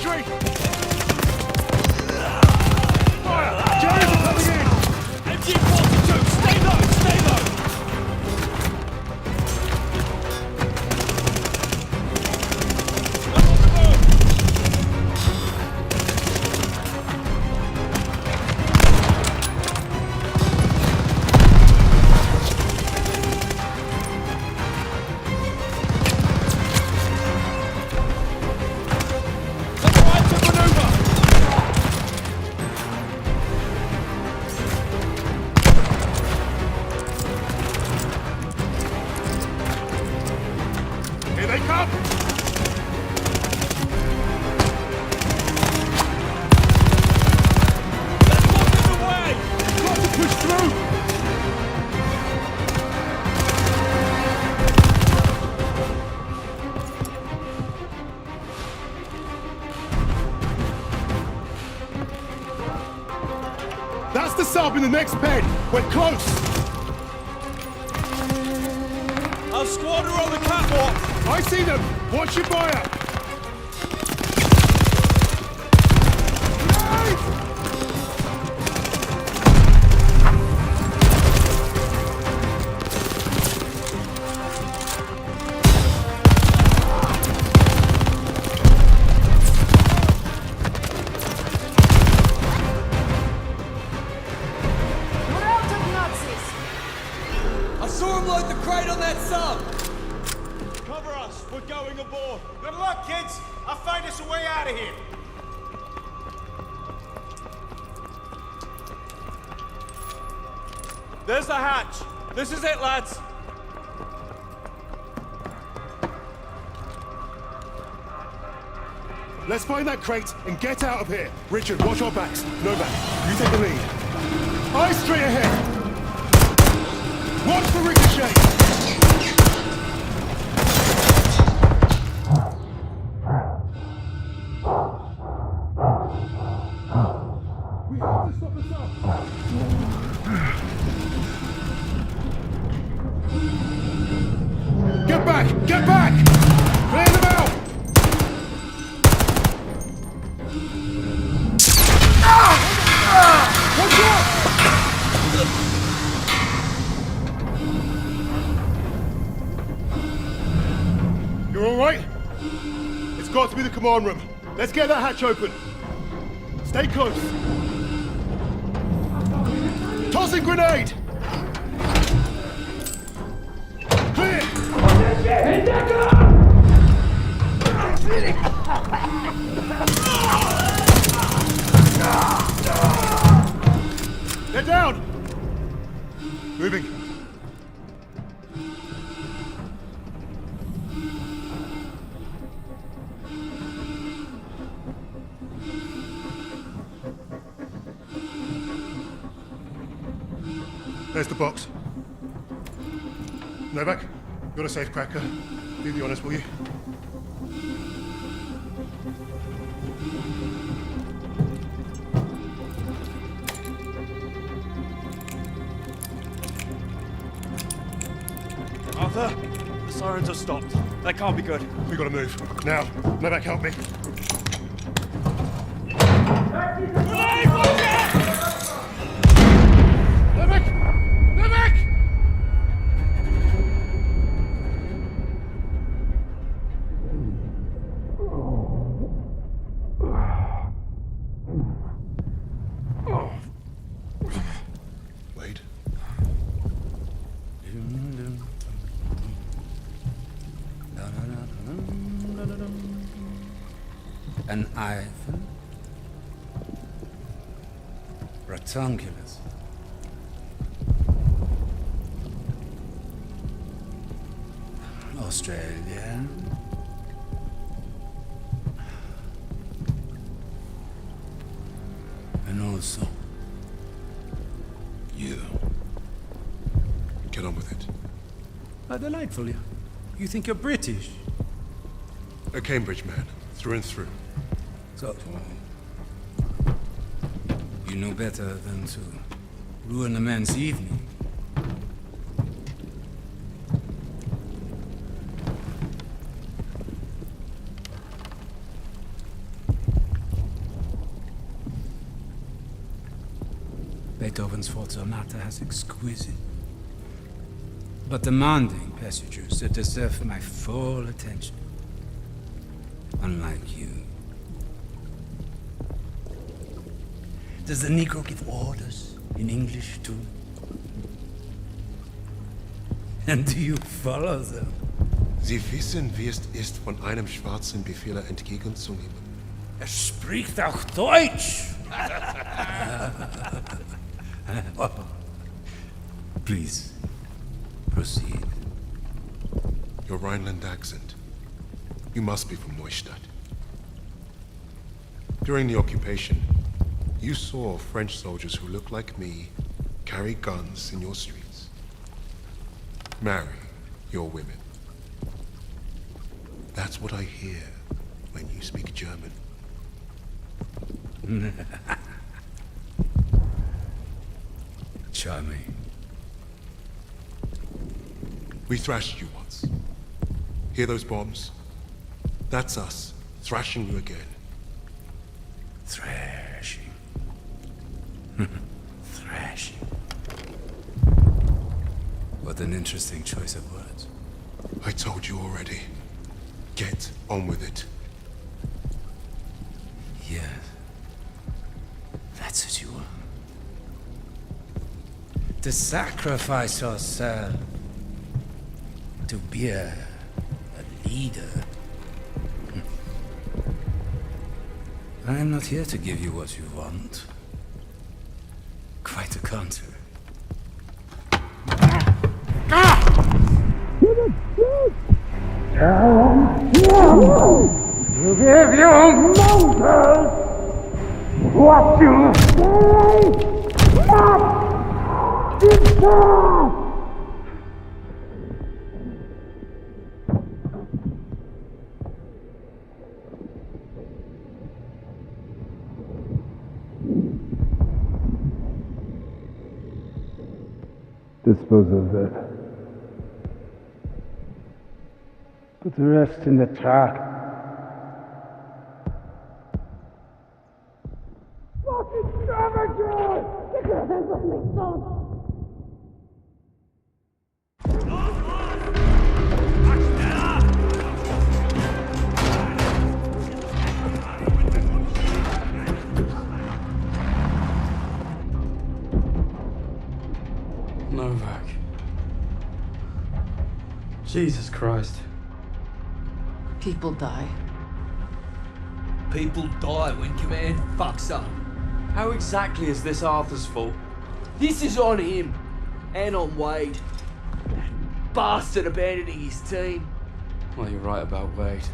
infantry! Fire! Germans are coming in! MG-42, stay low, stay low! Here they come! Got to push through! That's the sub in the next pen! We're close! Our squad are on the catwalk! I see them! Watch your fire! We're out of Nazis! I saw him load the crate on that sub! Cover us! We're going aboard! Good luck, kids! I'll find us a way out of here! There's the hatch! This is it, lads! Let's find that crate and get out of here. Richard, watch our backs. Novak, you take the lead. Eyes straight ahead. Watch for ricochet. We have to stop us up. Get back! Get back! Clear them out! Watch out! You're all right? It's got to be the command room. Let's get that hatch open. Stay close. Tossing grenade! Clear! They're down! Moving. There's the box. Novak, you're a safe cracker. Do the honors, will you? Arthur, the sirens have stopped. That can't be good. We gotta move. Now, Novak, help me. Grenade, watch it! Novak! Novak! Wait. An Eiffel? Rectangulus. Australia. And also you. Get on with it. How delightful. You think you're British? A Cambridge man, through and through. So, you know better than to ruin a man's evening. Beethoven's Fortunata has exquisite but demanding passages that deserve my full attention. Unlike you. Does the Negro give orders in English too? And do you follow them? Sie wissen, wie es ist, von einem schwarzen Befehler entgegenzunehmen. Er spricht auch Deutsch! Please, proceed. Your Rhineland accent. You must be from Neustadt. During the occupation, you saw French soldiers who looked like me carry guns in your streets. Marry your women. That's what I hear when you speak German. Charming. We thrashed you once. Hear those bombs? That's us, thrashing you again. Thrashing. Thrashing. What an interesting choice of words. I told you already. Get on with it. Yes. That's what you want. To sacrifice yourself. To be a leader. I am not here to give you what you want. Quite the contrary. You give your mothers what you say not deserve. Dispose of that. Put the rest in the truck. Fucking savages! Get your hands off me, son! Novak. Jesus Christ. People die. People die when command fucks up. How exactly is this Arthur's fault? This is on him. And on Wade. That bastard abandoning his team. Well, you're right about Wade.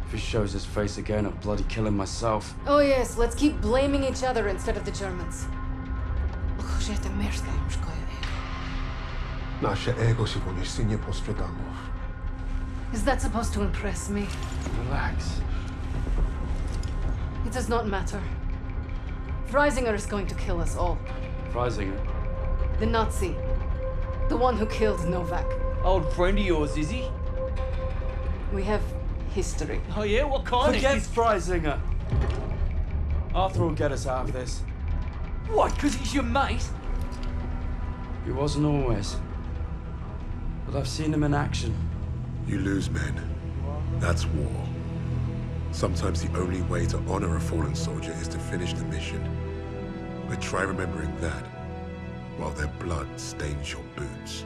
If he shows his face again, I'll bloody kill him myself. Oh yes, let's keep blaming each other instead of the Germans. Nasze ego się nie postradamo. Is that supposed to impress me? Relax. It does not matter. Freisinger is going to kill us all. Freisinger? The Nazi. The one who killed Novak. Old friend of yours, is he? We have history. Oh yeah? What kind Forget of... Freisinger! Arthur will get us out of this. What, because he's your mate? He wasn't always. But I've seen him in action. You lose men. That's war. Sometimes the only way to honor a fallen soldier is to finish the mission. But try remembering that while their blood stains your boots.